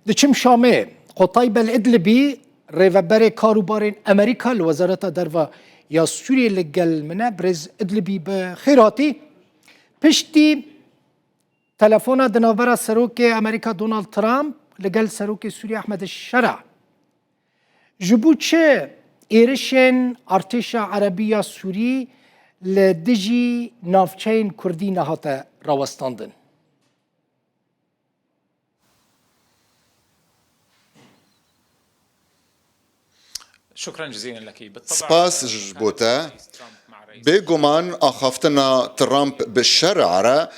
دچم شامه قطای بالإدلبي ريفبري كاروبارين أمريكا لوزارة درفا يا سوريا لقل منا برز إدلبي بخيراتي پشتی تلفونا دناورا سروک امریکا دونالد ترامپ لگل سروک سوریه احمد الشرع جبو چه ایرشن ارتش عربی سوری لدجی نافچین کردی نهات راوستاندن شكرا جزيلا لك. سپاس جبوتا بيغمان اخافتنا ترامب بالشرع را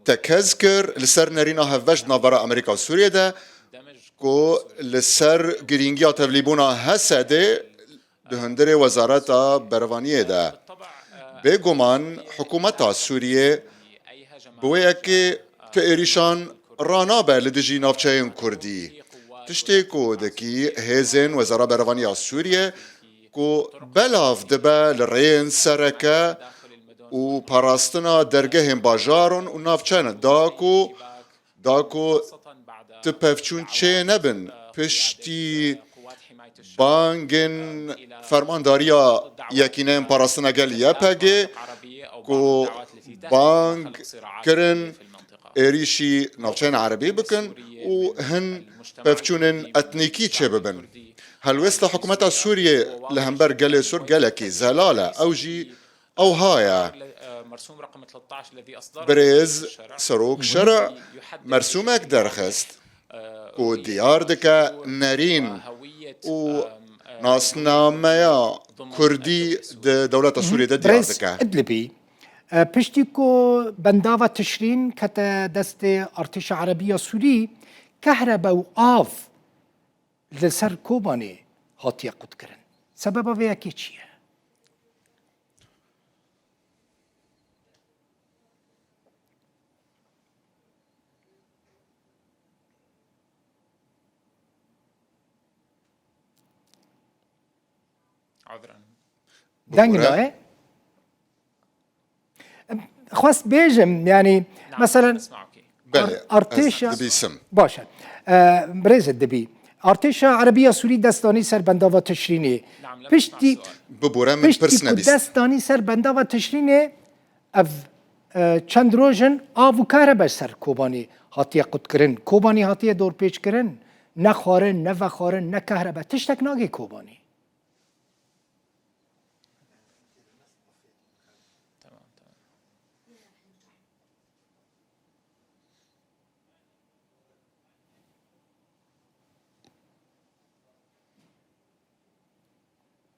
تكذكر لسر نرينا هفجد نابرا امريكا وسوريا دا كو لسر جرينجيا تبليبونا هسده دهندري وزارة بروانية دا بيغمان حكومتا سوريا بويكي تأريشان رانابا لدجي نافچين كردي تشتيكو دكي هيزن وزارة بروانية سوريا كو بلاف دبا لرين سركة و پاراستنا درگهم باجارون و نافچان داکو تپفچون چه نبن پشتی بانگن فرمانداریا یکینه پاراستنا گل یپگه کو بانگ کرن ایریشی نافچان عربی بکن و هن پفچونن اتنیکی چه ببن هلوست حكومة سوريا لهمبر قال سور قالكي زلالة أوجي أو هايا بريز سروك شرع مرسومك درخست و ديار دكا نارين و ناسنا مايا كردي دولة سوريا ديار دكا إدلبي پشتیکو بنداوا تشرين كتا دست ارتش عربية سوري كهرباء و آف لسر کوبانی هاتیه قد کرن سبب ویا که چیه؟ دنگ نایه؟ خواست بیجم يعني مثلا ارتش باشه بريز دبي ارتش عربية سوري دستاني سر بنداوا تشريني پشتی دستاني سر بنداوا تشريني اف چند روزن آو کاره سر کوبانی هاتیه قد کرن کوبانی هاتیه دور پیچ کرن نه خارن نه وخارن نه کهربا تشتک ناگی کوبانی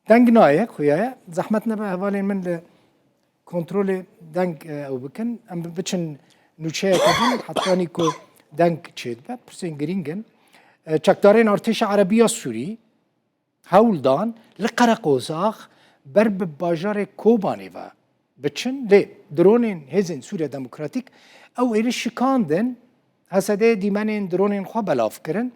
دنگ نایه خویاه زحمت نبه حوالی من لکنترول دنگ او بکن ام بچن نوچه کدین حتی نیکو دنگ چید با پرسین گرینگن چکدارین ارتش عربی سوری هولدان لقرقوزاخ برب باجار کوبانی و بچن لی درونین هزین سوریا دموکراتیک او ایلی شکاندن هسده دیمانین درونین خواه بلاف کرن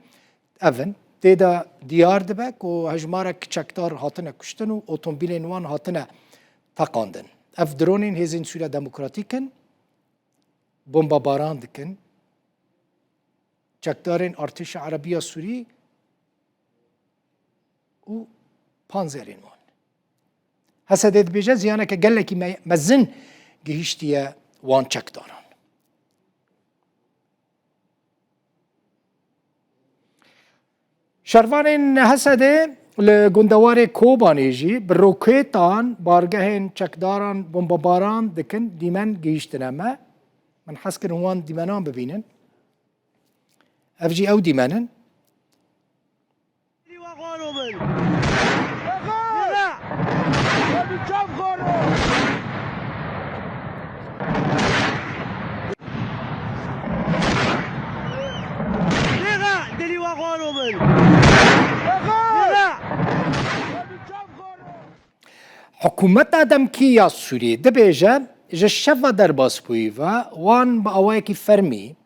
اون دیدا دیار دبک و هجماره کچکدار هاتنه کشتن و اتومبیل نوان هاتنه تقاندن اف درونین هزین سوریا دموکراتیکن بمبا باران دکن چکدارین ارتش عربی سوری و پانزرین وان هسه دید بیجه زیانه که گله که مزن گهیشتیه وان چکداران شروان هسده لگندوار کوبانی جی بروکیتان بارگهن چکداران بمباران دکن دیمن گیشتنامه من حس کرد وان دیمنان ببینن افجی او دیمنن حکومت آدم کیا سوری دبیجه جشوا در باس بوی و وان با اوای کی فرمی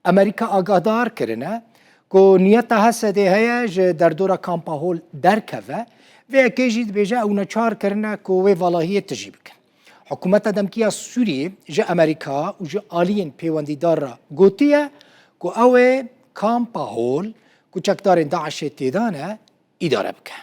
امریکا آگادار کرنه کو نیت هسته هیا ج در دورا کامپا هول درکوه و کیجی دبیجه او نچار کرنه کو و والهیه تجیب کن حکومت آدم کیا سوری ج امریکا و ج آلین پیوندی دار گوتیه کو اوه کامپا هول کوچکدارên داعشê têdane îdare bike.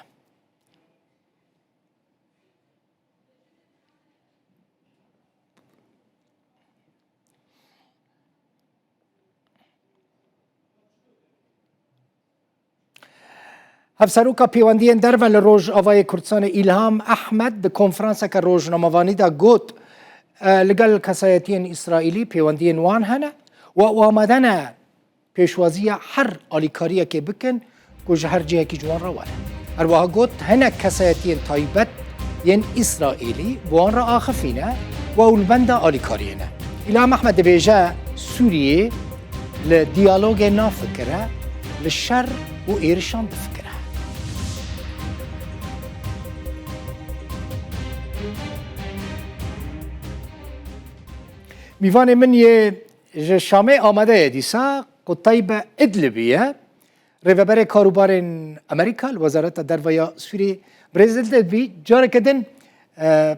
هفسروکا پیوندیên derve li Rojavayê Kurdistanê İlham Ehmed di konferanseka rojnamevanî de got li gel kesayetiyên İsraîlî peywendiyên wan hene û amade ne pêşwaziya her alîkariyekê bikin ku ji her cihekî ji wan re were. Herwiha got hinek kesayetiyên taybet yên İsraîlî bi wan re axifîne û ew li benda alîkariyê ne. İlham Ehmed dibêje Sûriyê li diyalogê nafikire li şer û êrişan difikire. میوان من یه شامه آمده دیسا قطعی به ادلبیه ریوبر کاروبارن امریکا وزارت درویا سوری برزیل دبی جاره کدن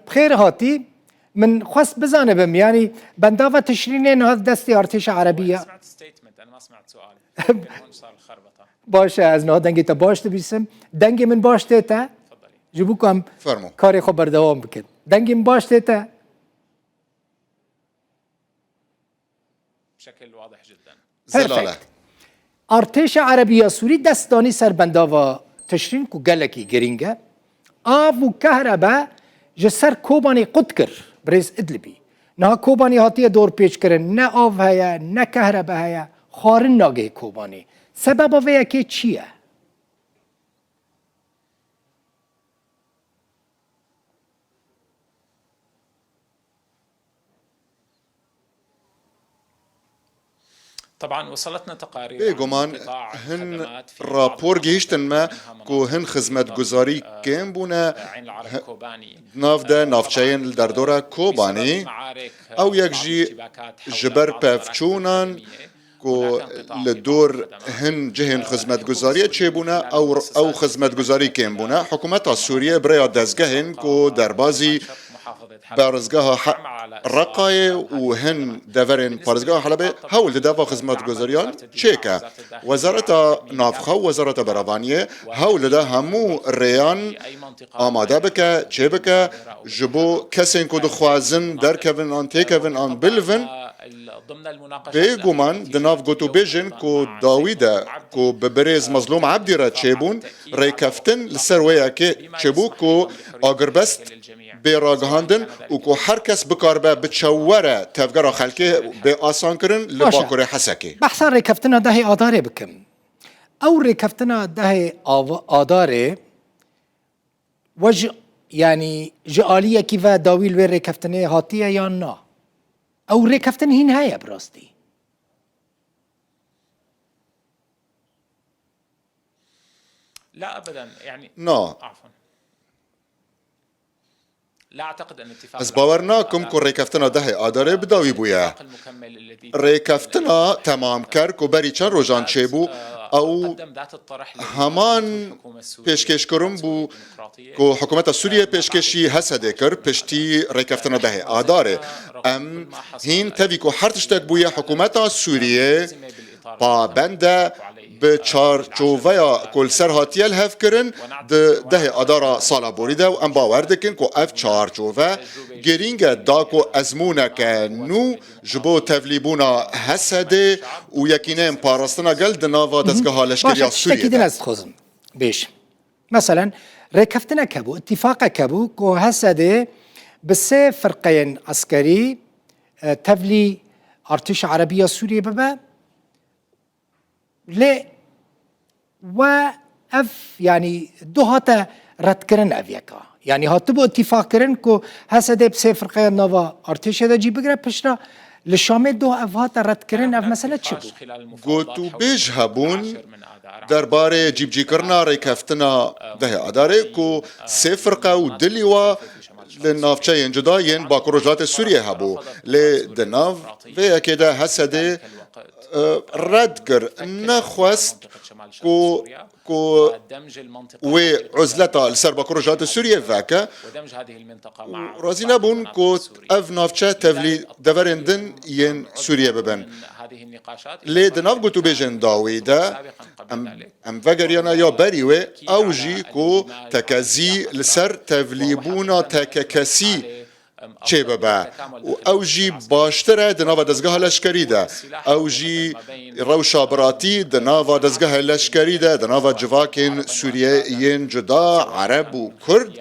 بخیر هاتی من خواست بزانه بم یعنی بنداوه تشرینه نه دستی ارتش عربیه سمعت ستيتمنت انا ما سمعت سؤال هون صار الخربطه باشه از نه دنگی تا باش بیسم دنگی من باش تا تفضلي جبو کم فرمو کاری خبر دوام بکن دنگی من باش تا بشكل واضح جدا زلاله ارتش عربیه سوری دستانی سر بنداوا تشرین کو گلکی گرینگه آف و کهربا جسر کوبانی قد کر برز ادلبی نه کوبانی هاتی دور پیچ کرن نه آف هیا نه کهربا هیا خارن ناگه کوبانی سبب ویا که چیه؟ طبعا وصلتنا تقارير بێگومان هن راپۆر گەیشتنمە کو هن خزمەتگوزاری کێم بوونە عين العرب كوباني نافدا نافچەیەن لە دەردۆرە کۆبانی ئەو یەکژی ji ber pevçûnan ku li dor hin cihên xizmetguzariye çêbûne ew xizmetguzarî kêm bûne hikûmeta Sûriye birêya dezgehên ku derbazî بارزگاه رقای و هن دورین بارزگاه حلبه هول دوا خدمت گذاریان چیکه وزارت نافخه و وزارت براوانیه هول ده همو ریان آماده بکه چه بکه جبو کسین که دخوازن در کون آن تیکون آن بلون بگومان دناف گوتو بیجن که داویده که ببریز مظلوم عبدی را چیبون ریکفتن لسرویه که چیبو که آگربست بیراگهاندن و که هر کس بکار به بچوره تفگر خلقی به آسان کرن لباکر حسکی بحثا ریکفتنا ده آداره بکم او ریکفتنا ده آداره يعني جعالیه کی و داویل و ریکفتنه هاتیه یا نه او ریکفتن هین هیا براستی لا ابدا يعني نه عفوا لا اعتقد ان اتفاق از باور ناکم که ریکفتنا ده آداره بداوی بویه ریکفتنا تمام کرد که بری چند روزان چه بو او همان پیشکش کرم بو که حکومت سوریه پیشکشی حسده کرد پشتی ریکفتنا ده آداره ام هین تاوی که هر تشتک بویه حکومت سوریه با بنده به چارچوبه کل سر هاتیل هف کرن ده آدارا سالا بوریده و ام باور دکن که اف چارچوبه گرینگ دا که ازمونه که نو جبو تفلیبونا حسده و یکینه پاراستنا گل دناوا دستگاه لشکریا سوریه شتکی دلست خوزم بیش مثلا ریکفتنا کبو اتفاق کبو که حسده بسه فرقین عسکری تفلی ارتش عربیه سوریه ببه لی و اف يعني دو هاتا رد کرن اویکا يعني هاتو بو اتفاق کرن که حسده بسه فرقه نوا ارتش دا جی بگره پشنا لشامه دو اف هاتا رد کرن اف مسئله چی بو؟ گوتو بیش هبون درباره جیب جی کرنا ریکفتنا ده اداره که سه فرقه و دلیوا لنافچه جدا ین با کروجات سوریه هبو لی دناف و یکی ده حسده رد كر نخواست منطقة شمال شرق كو سوريا كو ودمج المنطقة وعزلتها لسربا كروجات السورية ذاك ودمج هذه المنطقة مع رازينا بون كو اف نافشا تفلي دفرندن ين سوريا ببن من هذه النقاشات لي دناف قلتو بيجن داويدا سابقا قبل ذلك ام فاجريانا يا بريوي اوجي كو تكازي لسر تفليبونا تككسي چه ببا و اوجي باشتره دناوا دزگاه لشکری ده اوجي روشا براتی دناوا دزگاه لشکری ده دناوا جواکن سوریین جدا عرب و کرد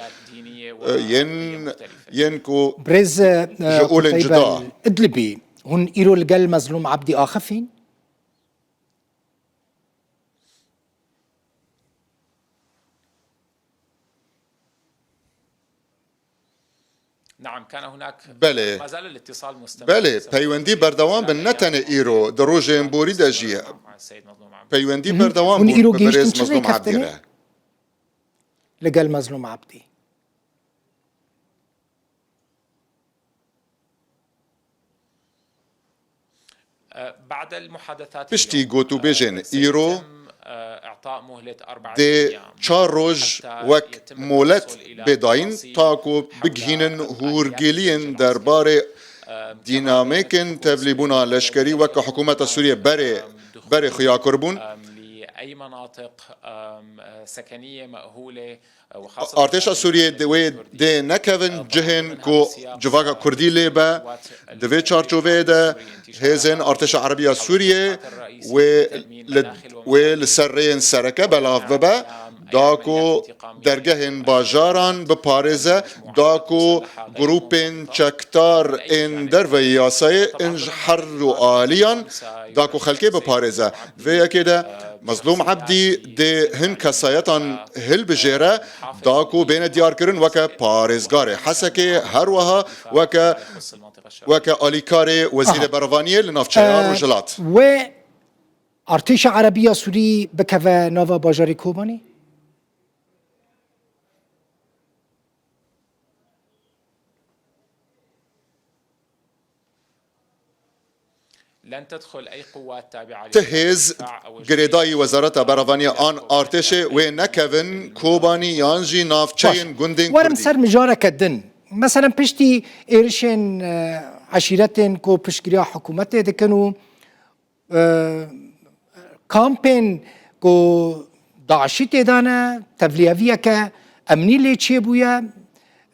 ين كو برز جؤول قتيبة جدا. ادلبي هن إيرو الجل مظلوم عبدي آخفين نعم كان هناك بله ما زال الاتصال مستمر بله پیوندی بردوام بن نتن ایرو دروژ بوری دجی مع السيد مظلوم عبد پیوندی بردوام هون بون إيرو ببرز جيشتن چه مظلوم كفتني؟ عبدیره لجل مظلوم عبدي بعد المحادثات پشتی اليوم، گوتو بیجن سيتم، ایرو اعطاء مهلة 4 دي أيام چار روز حتى وك يتم مولت التوصل إلى بداين تفاصيل تاكو حول بگهينن آليات هورگيلين التسجيل دربار العسكري. ديناميكن كما تبليبونا لشكري وك حكومة سوريا بري خيا كربون لأي مناطق سكنية مأهولة وخاصة ارتشا سوريا دي نكفن جهن كو جواكا كردي ليبا دوي چارچوبه ده هزن ارتشا عربية سوريا و لسرين سركة بلاف ببا داكو درگهن باجاران بپارزه داكو گروپين چكتار ان در و ياساي انج حر و آليان داكو خلقه بپارزه و كده مظلوم عبدي دي هن كسايتان هل بجيره داكو بين ديار كرن وكا بارزگار حسكي هروها وكا آليكاري وزير بروانيه لنافچايا رجلات و ارتش عربية سوري بكفا نوفا باجاري كوباني لن تدخل أي قوات تابعة تهز گریدای وزارت بروانيه آن ارتش و نكفن كوباني يانجي نافچين گندين ورم كردي سر مجارة كدن مثلا پشتی ایرشن عشیرتن کو پشگریا حکومت دکنو کامپین کو داعشی تدانه تبلیغیه که امنی لی چه بویا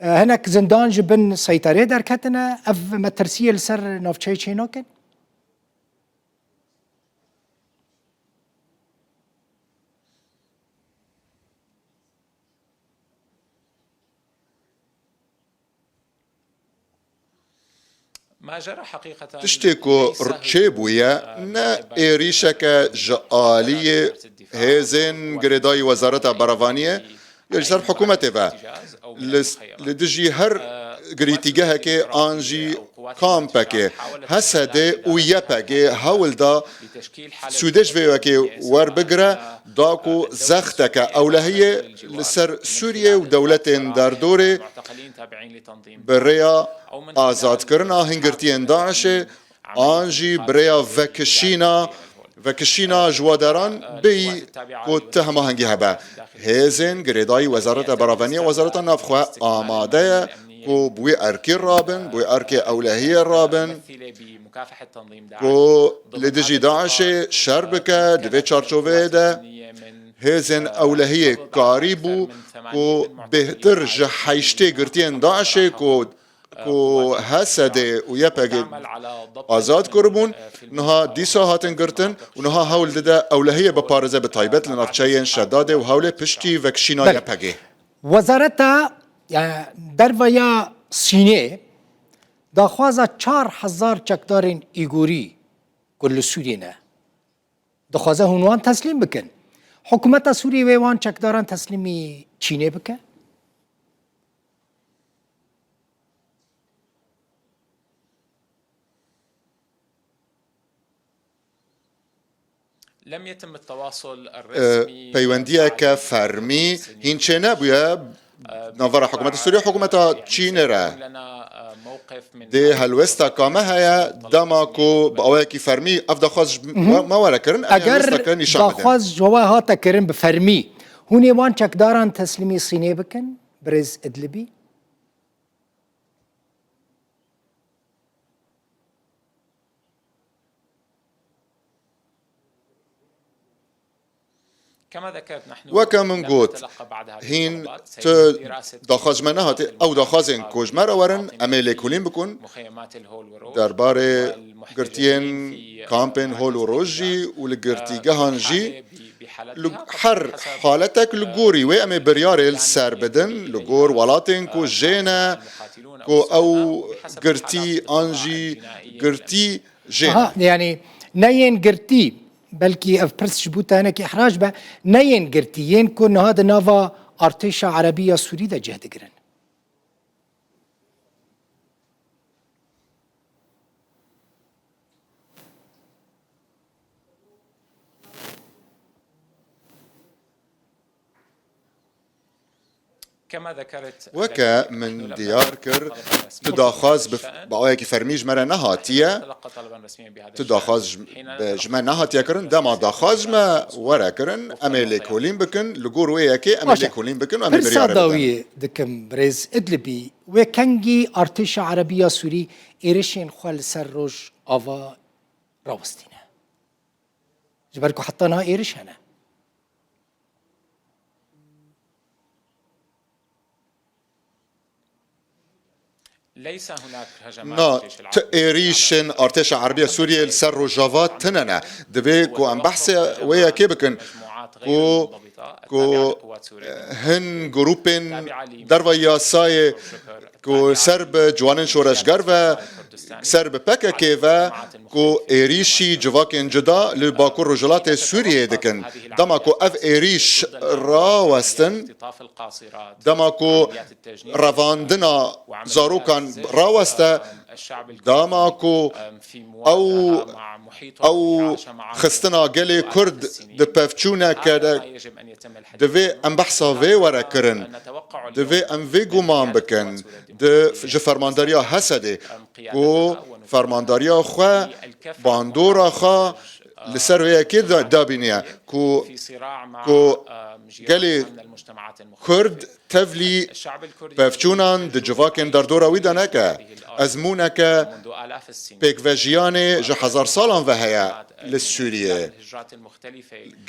هناك زندان جبن سيطرة در كتنا اف مترسية لسر نافچه چه ناكن ما جرى حقيقة تشتكو رتشي بويا نا إيريشك جآلية هزن گریدای وزارت بروانيه يجسر حكومته با لدجي هر گريتيگه که آنجي كامبكه هسده و يپگه هول دا سودش ويوكي ور بگره داكو زختك اولهية لسر سوريا و دولتين در دوره معتقلين تابعين لتنظيم بريا آزاد کرنا هنگرتين داعش آنجي بريا وكشينا جوادران بي كو تهمه هنگي هبا هزن گريداي وزارت براونية وزارت نافخوا آماده كو بوي اركي رابن بوي اركي اولهية رابن بمكافحة تنظيم داعش كو لدجي داعش شربكه دوي چارچوبه ده هزن اولهية قاريبو كو بهتر جحيشتي گرتين داعش كو هسده و يپگه آزاد کربون نها دیسا هاتن گرتن و نها هول داده اولهیه بپارزه بطایبت لنافچهین شداده و هول پشتی وکشینا يپگه وزارتا در ویا سینه داخوازا 4000 چکدارین ایگوری کل سوریه نه داخوازا هنوان تسلیم بکن حکومت سوریه ویوان چکداران تسلیمی چینه بکن لم يتم التواصل الرسمي پیوندیه که فرمی هینچه نبویه نظر حكومة سوريا حكومة تشينرا لنا موقف من دي هلوستا كاما هيا دماكو بأواكي فرمي أفضل خاص ما ولا كرن اگر داخواز جوا هاتا کرن بفرمی هونی وان چکداران تسلیمی سینه بکن برز ادلبی كما ذكرت نحن وكمن قوت هين داخاز منهات او داخازين كوجمرا ورن اميلي كولين بكون مخيمات الهول ورو درباري قرتين كامبين هول وروجي ولقرتي جهانجي حر حالتك لجوري وامي برياري السر بدن لجور ولاتين كو جينا كو او قرتي انجي قرتي جينا يعني نين قرتي بلكي اف برس جبوتانا كي احراج با نين قرتيين كون هذا نافا ارتيشا عربيه سوري دا جهد قرن كما ذكرت وكا من ديار كر تداخاز بقواكي فرميج مرة نهاتية تداخاز بجمع نهاتية كرن داما داخاز ما ورا كرن أميلي كولين بكن لقور وياكي أميلي كولين بكن وأمي بريار بدن برساداوي دكم بريز ادلبي وكنجي ارتيشا عربيه سوري ايرشين خوال سروج افا راوستينا جبركو حطينا ايرش هنا ليس هناك هجمات نا الجيش العربي تأريشن ارتشا عربية سوريا السر رجافات تننا دبي كو ام بحث ويا كيبكن كو هن جروبين درفيا ساي كو سرب جوانن شورش غرفا سرب بكا كيفا كو إيريشي جواكن جدا لباكور رجلات سوريا دكن دماكو اف إيريش راوستن دماكو رافاندنا زاروكان راوستا داماكو او خستنا قالي كرد دبفتشونا كذا دفي ام بحثا في ورا كرن دفي ام في قومان بكن دف فرمانداريا هسدي كو فرمانداريا خوا باندورا خوا لسر ويا كده دابينيا كو قالي كرد تفلي بفتشونان دجواكن دردورا ويدانكا أزمونك بيك فاجياني جا هزار سالان وهيا للسورية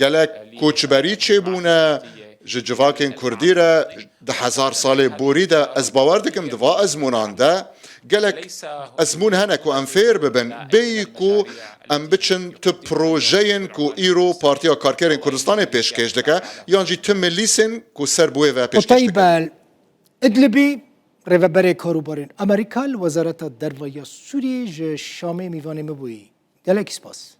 قالك كوچبري چبونا جواكن كرديرا ده 1000 سالة بوريدا از باوردكم دوا أزمونان ده قالك أزمون هنا كو أنفير ببن بيكو ام بچن تو پروژین کو ایرو پارتیا کارکرین کردستان پیشکش دکه یانجی تو ملیسن کو سربوی و پیشکش دکه طيب ادلبي ريفابري كاروبارين امريكا وزارة الدروية سوريا شامي ميواني مبوي دلك سباس